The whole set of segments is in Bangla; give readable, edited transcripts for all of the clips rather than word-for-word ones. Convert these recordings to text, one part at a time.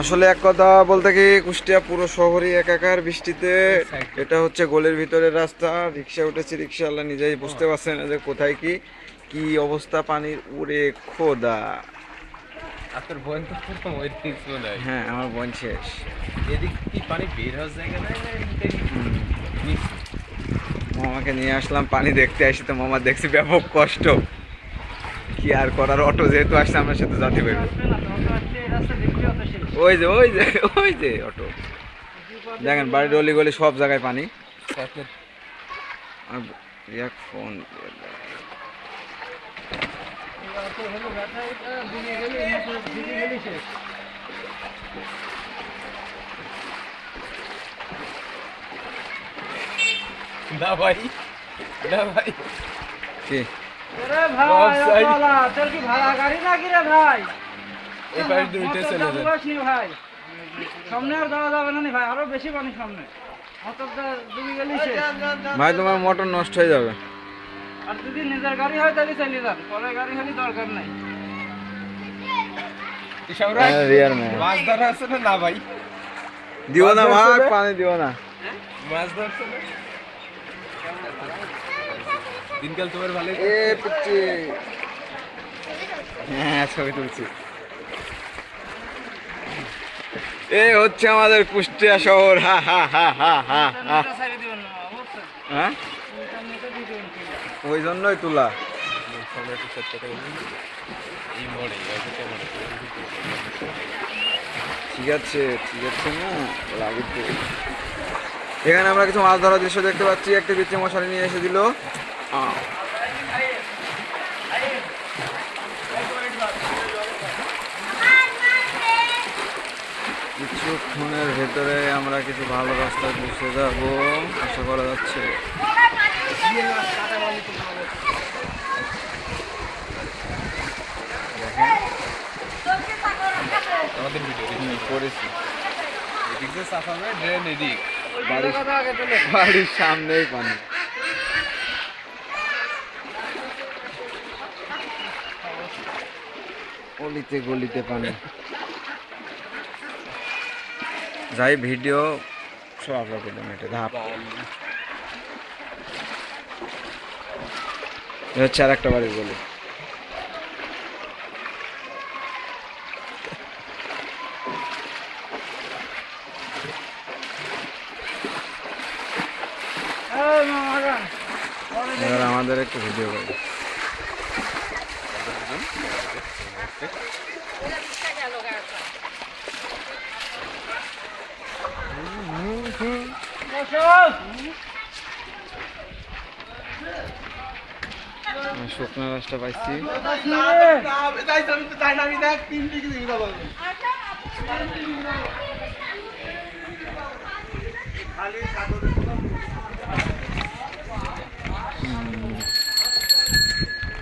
আসলে এক কথা বলতে কি কুষ্টিয়া পুরো শহরই একাকার বৃষ্টিতে। এটা হচ্ছে গলির ভিতরের রাস্তা, রিক্সা উঠেছি, রিক্সাওয়ালা নিজেই বুঝতে পারছে না যে কোথায় কি কি অবস্থা পানির। উড়ে খোদা। আপনার বোন তো পুরো মরে গেছে মনে হয়। হ্যাঁ, আমার বোন শেষ। এদিক কি পানি বের হওয়ার জায়গা নাই না এদিকে নিচে? মামাকে নিয়ে আসলাম পানি দেখতে, আসি তো মামা দেখছি ব্যাপক কষ্ট। কি আর করার, অটো যেহেতু আসছে আমরা সাথে যেতে পারবো। ওই যে ওই যে ওই যে অটো, দেখেন বাড়ির অলি গলি সব জায়গায় পানি। আপনার আর এক ফোন না ভাই, না ভাই, কি এই পাশ দিয়ে উঠে চলে যান। সামনে আর যাওয়া যাবে না নি ভাই, আরো বেশি পানি সামনে। ভাই তোমার মোটর নষ্ট হয়ে যাবে। আর যদি নিজের গাড়ি হয় তাহলে চালিয়ে যান, পরে গাড়ি হলে দরকার নাই। রিয়ার ম্যান মাছ ধরা আছে না? না ভাই, দিও না ভাই, পানি দিও না। মাছ ধরছে না। দিনকাল তোমার ভালো? এ পিচ্ছি, হ্যাঁ ছবি তুলছি। এ হচ্ছে আমাদের কুষ্টিয়া শহর। হা হা হা হা হা হা। হ্যাঁ, ওই জন্যই তোলা। এই মোড়ে ঠিক আছে, ঠিক আছে না লাগে তো। এখানে আমরা কিছু মাছ ধরার দৃশ্য দেখতে পাচ্ছি। একটা পিচ্ছি মশারি নিয়ে এসে দিল। কিছুক্ষণের ভেতরে আমরা কিছু ভালো রাস্তায় পৌঁছে যাব আশা করা যাচ্ছে। আমাদের ভিডিও করেছি এদিক দিয়ে সাফাবে ড্রেন এদিক। বাড়ির সামনেই পানি। অলিতে গলিতে পানি। যাই ভিডিও সব আপলোড করলাম। এটা ধাপ হচ্ছে আর একটা বাড়ির গলি। এবার আমাদের একটু ভিডিও করি। শুকনো গাছটা পাইছি।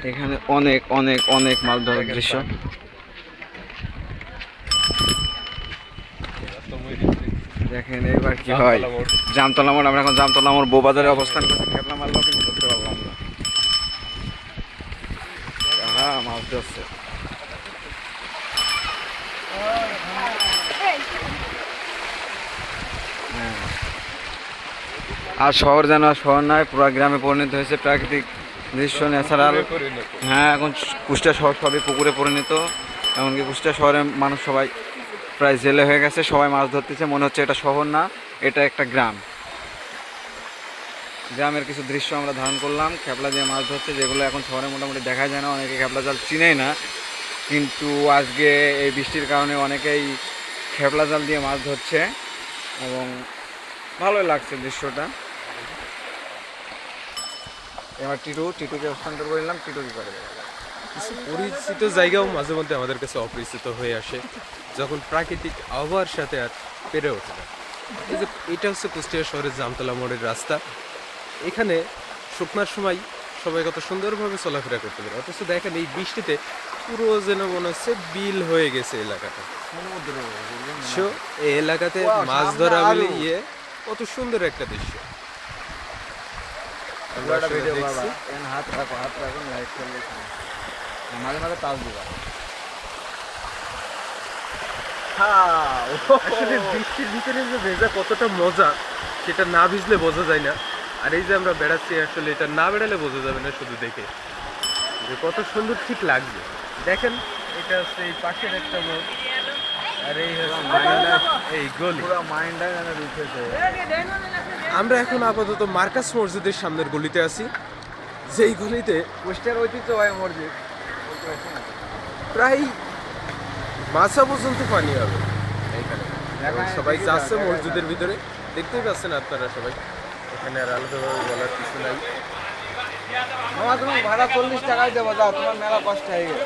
এখানে অনেক অনেক অনেক মাছ ধরার দৃশ্য। দেখেন এবার কি হয়। জামতলা মোড়, আমরা এখন জামতলা মোড় বউবাজারে অবস্থান করছি। খেপলা মারলো কিন্তু ধরতে পারলাম না। হ্যাঁ, মাছ ধরছে। আর শহর যেন আর শহর নয়, পুরো গ্রামে পরিণত হয়েছে। প্রাকৃতিক দৃশ্য, ন্যাচারাল। হ্যাঁ, এখন কুষ্টিয়া শহর সবই পুকুরে পরিণত। এমনকি কুষ্টিয়া শহরের মানুষ সবাই প্রায় জেলে হয়ে গেছে। সবাই মাছ ধরতেছে, মনে হচ্ছে এটা শহর না, এটা একটা গ্রাম। গ্রামের কিছু দৃশ্য আমরা ধারণ করলাম। খেপলা দিয়ে মাছ ধরছে, যেগুলো এখন শহরে মোটামুটি দেখা যায় না। অনেকে খেপলা জাল চিনেই না, কিন্তু আজকে এই বৃষ্টির কারণে অনেকেই খেপলা জাল দিয়ে মাছ ধরছে এবং ভালোই লাগছে দৃশ্যটা। এবার টিটুকে হস্তান্তর করে নিলাম। টিটু কি করে? কিছু পরিচিত জায়গাও মাঝে মধ্যে আমাদের কাছে অপরিচিত হয়ে আসে, যখন প্রাকৃতিক আবহাওয়ার সাথে আর পেরে ওঠে না। এই যে এটা হচ্ছে কুষ্টিয়া শহরের জামতলা মোড়ের রাস্তা। এখানে শুকনার সময় সবাই কত সুন্দরভাবে চলাফেরা করতে পারে, অথচ দেখেন এই বৃষ্টিতে পুরো যেন মনে হচ্ছে বিল হয়ে গেছে এলাকাটা। সো এই এলাকাতে মাছ ধরা বলে কত সুন্দর একটা দৃশ্য আমরা আসলে দেখছি। হাত রাখো, হাত রাখুন, লাইট চলবে, মাঝে মাঝে তাল দিবা। আসলে বৃষ্টির ভিতরে যে ভেজা কতটা মজা সেটা না ভিজলে বোঝা যায় না। আর এই যে আমরা বেড়াচ্ছি আসলে এটা না বেড়ালে বোঝা যাবে না শুধু দেখে যে কত সুন্দর ঠিক লাগবে। দেখেন এটা হচ্ছে এই পাশের একটা মোড়, আর এই হচ্ছে এই গলি। আমরা এখন আপাতত মার্কাস মসজিদের সামনের গলিতে আছি, যেই গলিতে কুষ্টিয়ার ঐতিহ্যবাহী মসজিদ প্রায় মাথা পর্যন্ত পানি হবে এখানে। এবং সবাই যাচ্ছে মসজিদের ভিতরে, দেখতেই পাচ্ছেন আপনারা সবাই। এখানে আর আলাদাভাবে বলার কিছু নাই। মামা তুমি ভাড়া 40 টাকায় দেবো, যাও, তোমার মেলা কষ্ট হয়ে গেছে।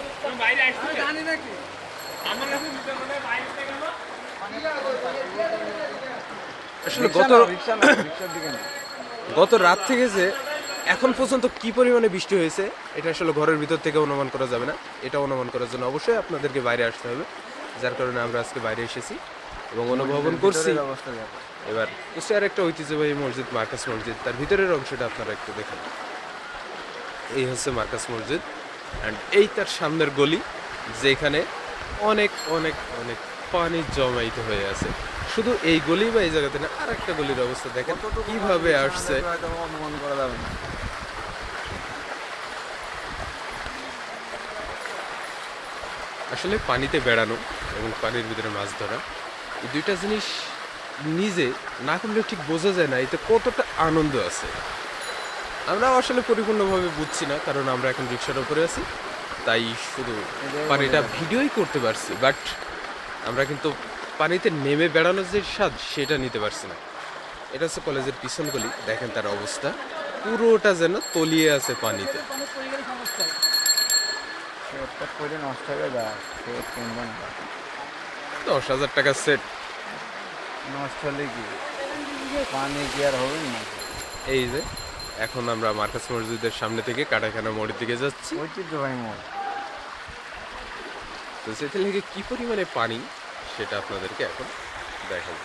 আসলে রিক্সার দিকে না। গত রাত থেকে যে এখন পর্যন্ত কি পরিমাণে বৃষ্টি হয়েছে এটা আসলে ঘরের ভিতর থেকে অনুমান করা যাবে না। এটা অনুমান করার জন্য অবশ্যই আপনাদেরকে বাইরে আসতে হবে, যার কারণে আমরা আজকে বাইরে এসেছি এবং অনুভবন করছি। এবার কুষ্টিয়ার একটা ঐতিহ্যবাহী মসজিদ মার্কাস মসজিদ, তার ভিতরের অংশটা আপনারা একটু দেখেন। এই হচ্ছে মার্কাস মসজিদ, অ্যান্ড এই তার সামনের গলি যেখানে অনেক অনেক অনেক পানি জমাইতে হয়ে আছে। শুধু এই গলি বা এই জায়গাতে না, আর একটা গলির অবস্থা দেখেন কিভাবে আসছে। অনুমান করা যাবে না। আসলে পানিতে বেড়ানো এবং পানির ভিতরে মাছ ধরা, এই দুইটা জিনিস নিজে না করলে ঠিক বোঝা যায় না এতে কতটা আনন্দ আছে। আমরা আসলে পরিপূর্ণভাবে বুঝছি না, কারণ আমরা এখন রিক্সার উপরে আছি, তাই শুধু পানিটা ভিডিওই করতে পারছি, বাট আমরা কিন্তু পানিতে নেমে বেড়ানোর যে স্বাদ সেটা নিতে পারছি না। এটা হচ্ছে কলেজের পিছন গলি, দেখেন তার অবস্থা পুরোটা যেন তলিয়ে আছে পানিতে। নষ্ট হয়ে যায়, 10,000 টাকা সেট নষ্ট হলে কি পানি কি আর হবে না? এই যে এখন আমরা মার্কাস মসজিদের সামনে থেকে কাটাখানা মোড়ের দিকে যাচ্ছি। ঐতিহ্যবাহী মোড়। তো সেটা থেকে কি পরিমাণে পানি সেটা আপনাদেরকে এখন দেখাবো।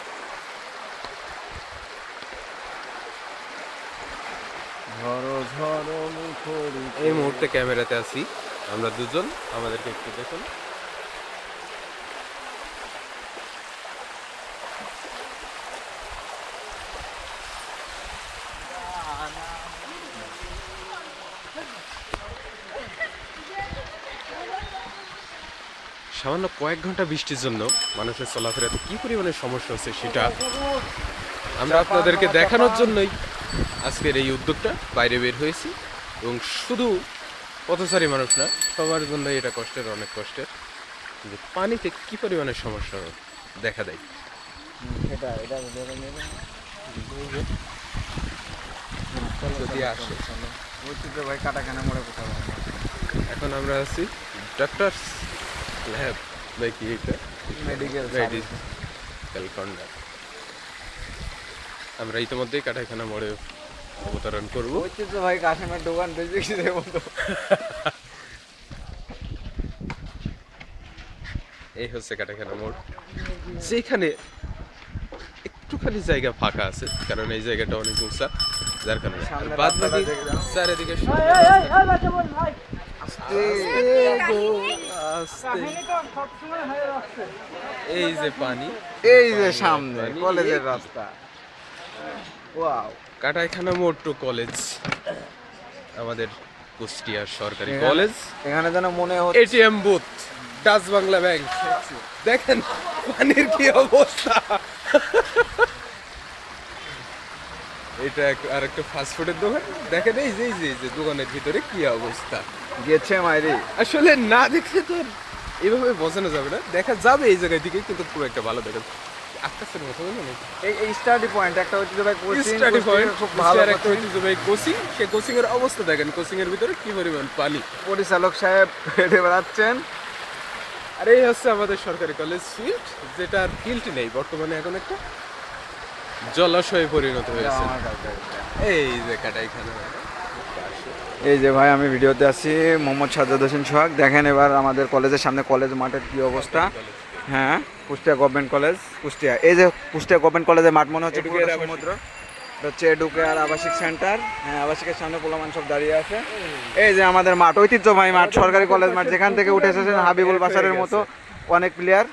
ঝড়ো ঝড়ো মুখরি। এই মুহূর্তে ক্যামেরাতে আছি আমরা দুজন, আমাদেরকে একটু দেখুন। সামান্য কয়েক ঘন্টা বৃষ্টির জন্য মানুষের চলাফেরাতে কি পরিমাণে সমস্যা হচ্ছে সেটা আমরা আপনাদেরকে দেখানোর জন্যই আজকের এই উদ্যোগটা বাইরে বের হয়েছি। এবং শুধু পথচারী মানুষ না, সবার জন্য এটা কষ্টের, অনেক কষ্টের, যে পানিতে কি পরিমাণে সমস্যা দেখা দেয়। যদি আসে ঐতিহ্যবাহী কাটাখানা মোড়ে কোথাও। এখন আমরা আছি ডক্টর ল্যাব নাকি এটা মেডিকেল মেডিকেল কর্নার। আমরা ইতিমধ্যেই কাটাখানা মোড়ে অবতরণ করবো। ঐতিহ্যবাহী কাশেমের দোকান বেশি বন্ধু। এই হচ্ছে কাটাখানা মোড়, যেখানে একটুখানি জায়গা ফাঁকা আছে, কারণ এই জায়গাটা অনেক উঁচা, যার কারণে বাদ বাকি চারিদিকে এই যে পানি, এই যে সামনে কলেজের রাস্তা। ওয়াও, কাটাইখানা মোড় টু কলেজ, আমাদের কুষ্টিয়ার সরকারি কলেজ। এখানে যেন মনে হচ্ছে ATM booth, Dutch Bangla bank. দেখেন পানির কি অবস্থা। এটা আর একটা ফাস্টফুডের দোকান, দেখেন এই যে দোকানের ভিতরে কি অবস্থা গেছে মাইরি। আসলে না দেখলে তো এভাবে বোঝানো যাবে না, দেখা যাবে এই জায়গায় দিকে, কিন্তু খুব একটা ভালো দেখা আকাশের মতো না। এই স্টাডি পয়েন্ট একটা ঐতিহ্যবাহী কোচিং, স্টাডি পয়েন্ট খুব ভালো একটা ঐতিহ্যবাহী কোচিং। সেই কোচিং এর অবস্থা দেখেন, কোচিং এর ভিতরে কি পরিমাণ পানি। পরিচালক সাহেব হেঁটে বেড়াচ্ছেন। আর এই হচ্ছে আমাদের সরকারি কলেজ ফিল্ড, যেটা আর ফিল্ড নেই বর্তমানে, এখন একটা জলাশয়ে পরিণত হয়েছে। এই যে কাটাইখানা, এই যে ভাই আমি ভিডিওতে আছি, মোহাম্মদ সাজ্জাদ হোসেন সোহাগ। দেখেন এবার আমাদের কলেজের সামনে কলেজ মাঠের কি অবস্থা। হ্যাঁ, কুষ্টিয়া গভর্নমেন্ট কলেজ কুষ্টিয়া। এই যে কুষ্টিয়া গভর্নমেন্ট কলেজের মাঠ মনে হচ্ছে পুরোটা সমুদ্র। এটা হচ্ছে এডুকে আর আবাসিক সেন্টার। হ্যাঁ, আবাসিকের সামনে পোলামান সব দাঁড়িয়ে আছে। এই যে আমাদের মাঠ, ঐতিহ্যবাহী মাঠ, সরকারি কলেজ মাঠ, যেখান থেকে উঠে এসেছেন হাবিবুল বাসারের মতো অনেক প্লেয়ার।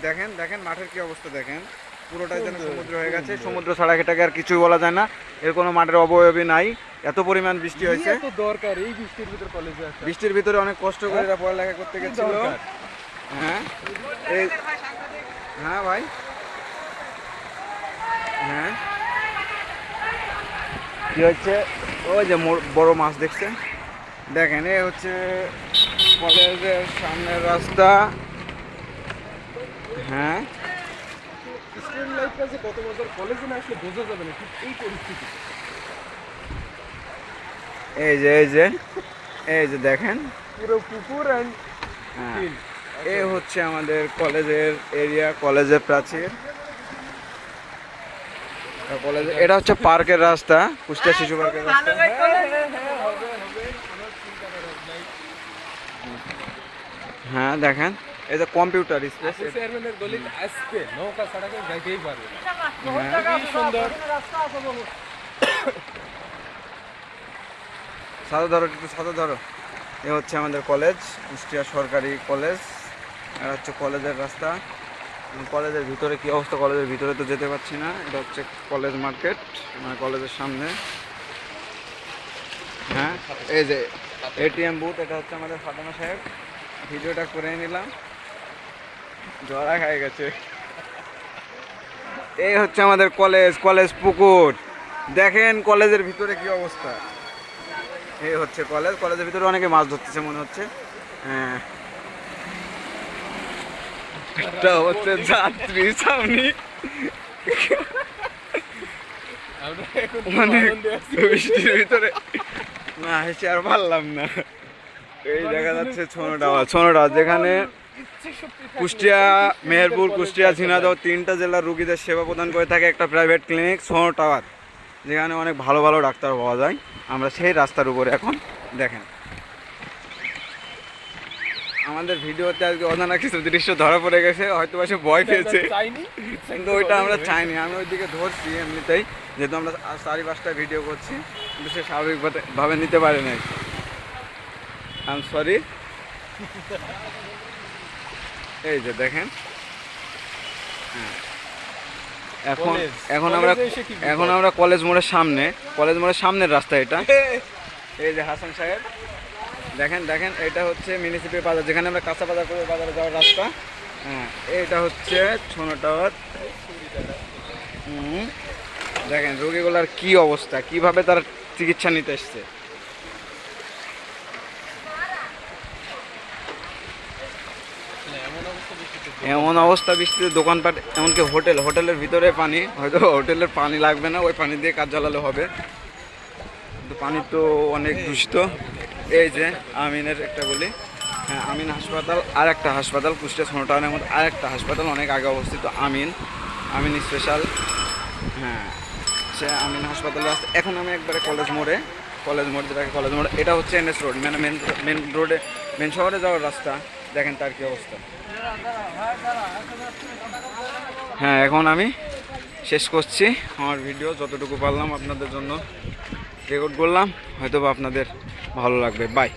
দেখেন দেখেন মাঠের কি অবস্থা দেখেন, পুরোটাই যেন সমুদ্র হয়ে গেছে। সমুদ্র ছাড়া এটাকে আর কিছুই বলা যায় না, এর কোনো মাঠের অবয়বই নাই। এত পরিমাণ বৃষ্টি হয়েছে, তো দরকার এই বৃষ্টির ভিতর কলেজে আসা। বৃষ্টির ভিতরে অনেক কষ্ট করে এরা পড়ালেখা করতে গেছিল। হ্যাঁ এই হ্যাঁ ভাই হ্যাঁ কি হচ্ছে, ওই যে বড় মাছ দেখছেন, দেখেন এ হচ্ছে কলেজের সামনের রাস্তা। হ্যাঁ স্টুডেন্ট লাইফটা যে কত বছর কলেজে না আসলে বোঝা যাবে না ঠিক এই পরিস্থিতি। এই যে এই যে এই যে দেখেন, পুরো পুকুর অ্যান্ড হ্যাঁ এ হচ্ছে আমাদের কলেজের এরিয়া, কলেজের প্রাচীর। কলেজে এটা হচ্ছে পার্কের রাস্তা, কুষ্টিয়া শিশু পার্কের রাস্তা। হ্যাঁ দেখেন এই যে কম্পিউটার স্পেস। চেয়ারম্যানের গলিতে আসবে নৌকা ছাড়া কেউ যাইতেই পারবে না। হ্যাঁ কি সুন্দর। সাদা ধরো একটু সাদা ধরো। এ হচ্ছে আমাদের কলেজ, কুষ্টিয়া সরকারি কলেজ। আর হচ্ছে কলেজের রাস্তা। কলেজের ভিতরে কি অবস্থা, কলেজের ভিতরে তো যেতে পারছি না। এটা হচ্ছে কলেজ মার্কেট, মানে কলেজের সামনে। হ্যাঁ এই যে এটিএম বুথ, এটা হচ্ছে আমাদের ফাতেমা সাহেব। ভিডিওটা করে নিলাম, জড়া খাই গেছে। এই হচ্ছে আমাদের কলেজ, কলেজ পুকুর। দেখেন কলেজের ভিতরে কি অবস্থা। এই হচ্ছে কলেজ, কলেজের ভিতরে অনেকে মাছ ধরতেছে মনে হচ্ছে। হ্যাঁ এটা হচ্ছে যাত্রী ছাউনি। আমরা এখন অনেক আনন্দে আছি। বৃষ্টির ভিতরে না হেসে আর পারলাম না। এই দেখা যাচ্ছে ছোনো টাওয়ার, যেখানে কুষ্টিয়া, মেহেরপুর, কুষ্টিয়া, ঝিনাইদহ 3টা জেলার রুগীদের সেবা প্রদান করে থাকে একটা প্রাইভেট ক্লিনিক ছোনো টাওয়ার, যেখানে অনেক ভালো ভালো ডাক্তার পাওয়া যায়। আমরা সেই রাস্তার উপরে এখন দেখেন। আমাদের ভিডিওতে আজকে অজানা কিছু দৃশ্য ধরা পড়ে গেছে, হয়তো বা সে ভয় পেয়েছে, চাইনি কিন্তু ওইটা আমরা চাইনি। আমি ওইদিকে ধরছি এমনিতেই, যেহেতু আমরা 4-5টা ভিডিও করছি, কিন্তু সে স্বাভাবিকভাবে নিতে পারে নাই। I am sorry. এই যে দেখেন, হ্যাঁ এখন কলেজ। এখন আমরা কলেজে এসে কি বিপদ? এখন আমরা কলেজ মোড়ের সামনে, কলেজ মোড়ের সামনের রাস্তা এটা। এই যে হাসান সাহেব, দেখেন দেখেন এটা হচ্ছে মিউনিসিপ্যাল বাজার, যেখানে আমরা কাঁচা বাজার করে বাজারে যাওয়ার রাস্তা। হ্যাঁ এইটা হচ্ছে ছোনো টাওয়ার। দেখেন রোগীগুলোর কি অবস্থা, কিভাবে তারা চিকিৎসা নিতে এসছে। এমন অবস্থা বৃষ্টিতে, দোকানপাট, এমনকি হোটেলের ভিতরে পানি, হয়তো হোটেলের পানি লাগবে না, ওই পানি দিয়ে কাজ চালালে হবে, কিন্তু পানি তো অনেক দূষিত। এই যে আমিনের একটা বলি, হ্যাঁ আমিন হাসপাতাল, আর একটা হাসপাতাল কুষ্টিয়া ছোনো টাউনের মধ্যে আর একটা হাসপাতাল অনেক আগে অবস্থিত, আমিন স্পেশাল। হ্যাঁ সে আমিন হাসপাতালে আসছে। এখন আমি একবারে কলেজ মোড়ে যেটাকে কলেজ মোড়ে, এটা হচ্ছে NS রোড, মানে মেন রোডে, মেন শহরে যাওয়ার রাস্তা। দেখেন তার কি অবস্থা। হ্যাঁ এখন আমি শেষ করছি আমার ভিডিও, যতটুকু পারলাম আপনাদের জন্য রেকর্ড করলাম, হয়তো বা আপনাদের ভালো লাগবে। বাই।